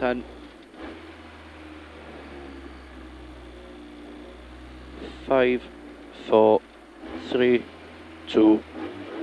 10. 5, 4, 3, 2,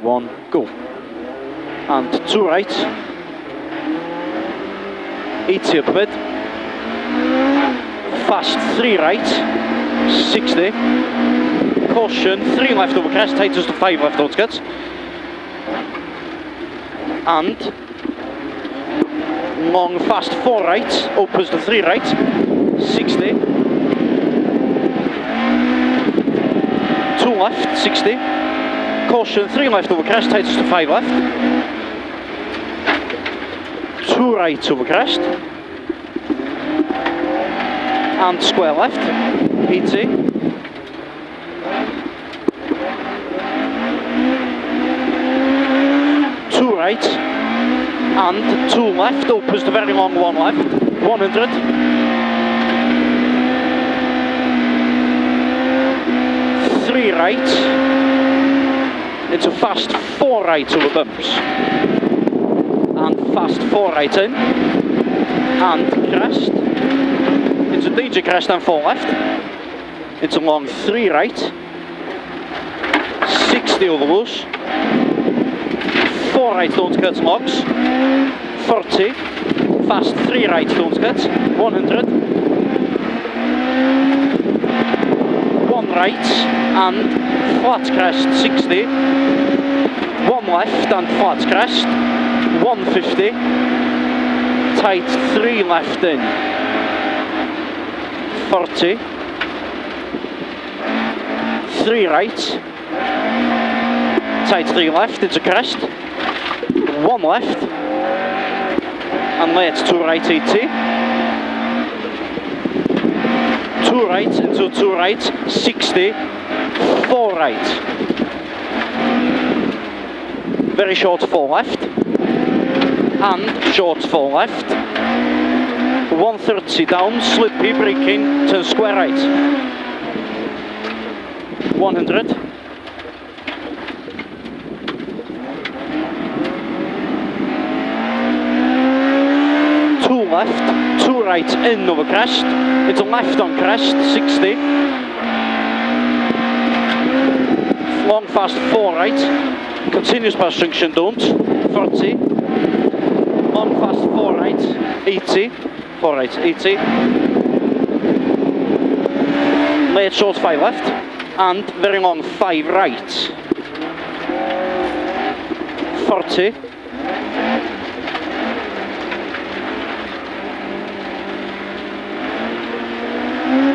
1, go. And 2 right. 80 up mid. Fast 3 right. 60. Caution 3 left over crest, tightens to 5 left outskirts. And long fast 4 right, opens to 3 right. 60. 2 left, 60. Caution 3 left over crest, tightens to 5 left. 2 right over crest. And square left, 80. 2 right. And 2 left, opens the very long 1 left. 100. 3 right. Into fast 4 right over bumps. And fast 4 right in. And crest. Into danger crest and 4 left. Into long 3 right. 60 over loose. 4 right don't cut logs. 40. Fast 3 right don't cut. 100. 1 right and flat crest 60. 1 left and flat crest. 150. Tight 3 left in. 40. 3 right. Tight 3 left into crest. 1 left. And late 2 right 80. 2 right into 2 right 60. 4 right. Very short 4 left. And short 4 left. 130 down, slippy, braking, turn square right. 100. 2 left, 2 right in over crest, into left on crest, 60. Long fast 4 right, continues past junction, don't, 40. Long fast 4 right, 80. 4 right, 80. Late short 5 left. And very long 5 right. 40.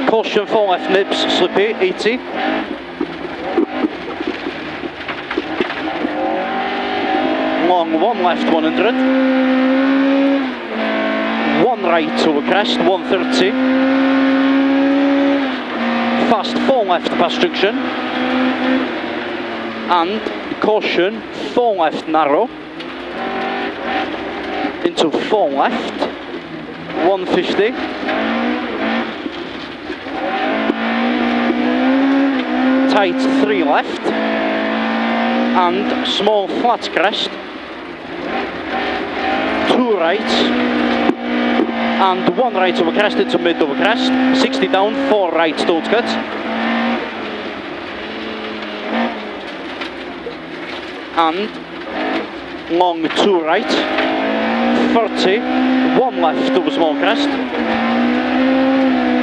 Caution 4 left nibs, slippy, 80. Long 1 left, 100. 1 right over crest, 130. Fast 4 left past junction. And caution 4 left narrow. Into 4 left. 150. Tight 3 left. And small flat crest. 2 right. And 1 right over crest into mid over crest, 60 down, 4 right don't cut. And long 2 right, 40, 1 left over small crest.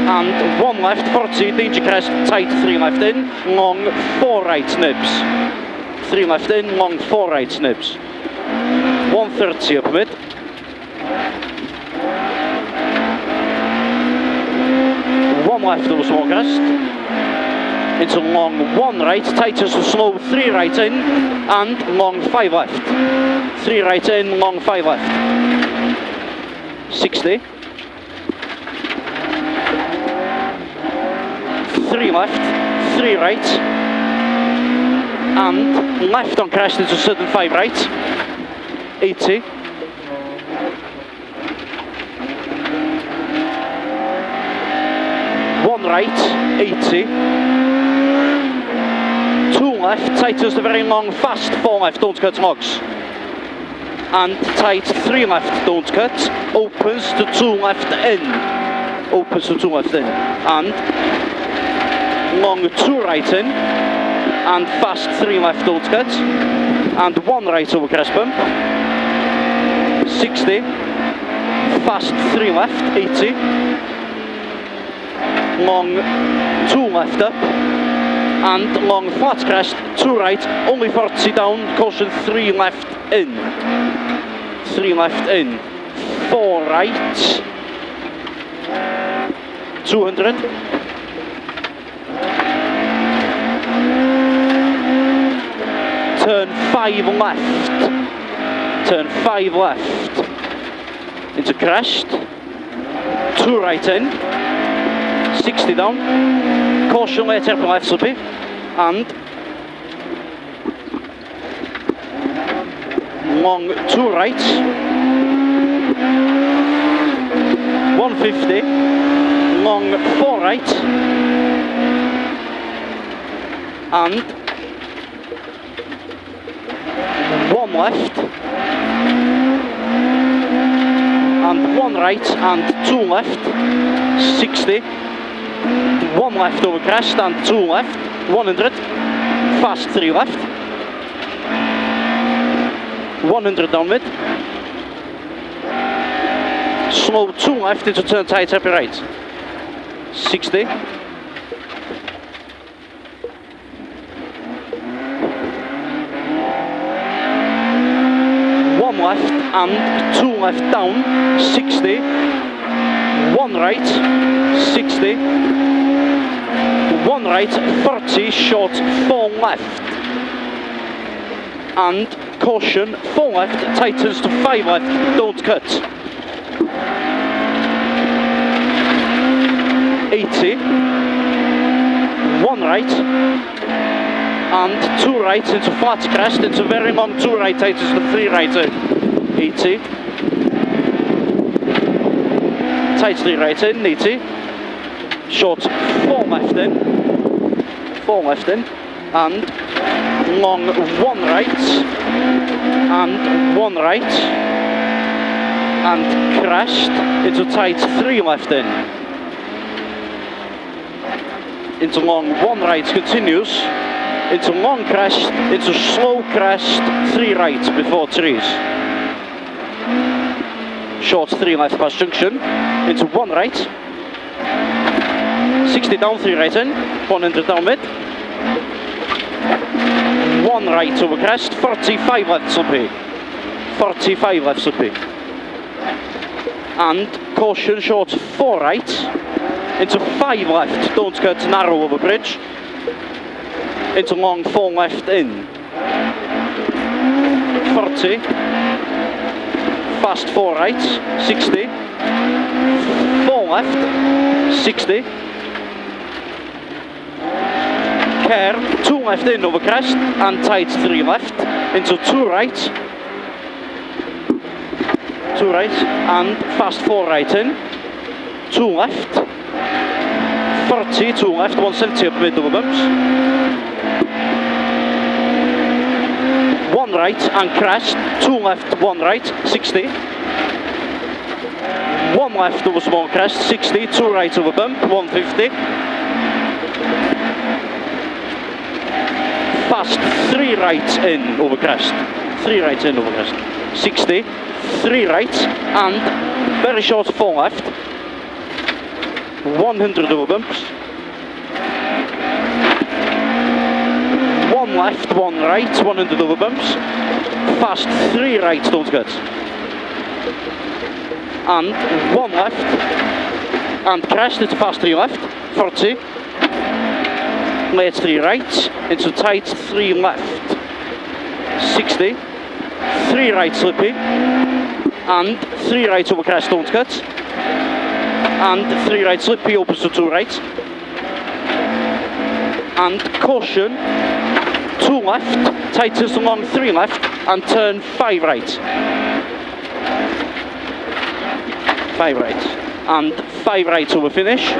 And 1 left, 40, danger crest, tight 3 left in, long 4 right nibs. 3 left in, long 4 right nibs. 130 up mid. 1 left over small crest, into long 1 right, tightens to slow 3 right in, and long 5 left. 3 right in, long 5 left. 60. 3 left, 3 right, and left on crest into sudden 5 right. 80. 1 right, 80. 2 left, tightens the very long fast 4 left, don't cut logs. and tight 3 left, don't cut, opens to 2 left in, opens to 2 left in, and long 2 right in, and fast 3 left, don't cut, and 1 right over crest bump, 60, fast 3 left, 80, long 2 left up, and long flat crest, 2 right, only 40 down, caution 3 left in, 3 left in, 4 right, 200, turn 5 left, turn 5 left, into crest, 2 right in, 60 down, caution late hairpin left slippy, and long 2 right, 150, long 4 right, and 1 left, and 1 right, and 2 left, 60, 1 left over crest, and 2 left, 100, fast 3 left, 100 down mid, slow 2 left into turn tight happy right, 60, 1 left and 2 left down, 60, 1 right, 60, 1 right, 30, short 4 left, and caution 4 left, tightens to 5 left, don't cut, 80, 1 right, and 2 right into flat crest, into very long 2 right, tightens to 3 right in, 80, tight 3 right in, 80, short 4 left in, 4 left in, and long 1 right, and 1 right, and crest, into tight 3 left in, into long 1 right, continues, into long crest, into slow crest, 3 right before trees. Short 3 left past junction, into 1 right, 60 down, 3 right in, 100 down mid, 1 right over crest, 45 left slippy, 45 left slippy, and caution short 4 right, into 5 left, don't cut, narrow over bridge, into long 4 left in, 40, fast 4 right, 60, 4 left, 60, care, 2 left in over crest, and tight 3 left, into 2 right, 2 right, and fast 4 right in, 2 left, 30, 2 left, 170 up mid over bumps, 1 right and crest, 2 left, 1 right, 60, 1 left over small crest, 60, 2 right over bump, 150, fast 3 right in over crest, 3 right in over crest, 60, 3 right and very short 4 left, 100 over bumps, 1 left, 1 right, 100 over bumps, fast 3 right, don't cut, and 1 left, and crest into fast 3 left, 40, late 3 right, into tight 3 left, 60, 3 right slippy, and 3 right over crest, don't cut, and 3 right slippy, opens to 2 right, and caution, 2 left, tightens along 3 left, and turn 5 right. 5 right. And 5 right over finish.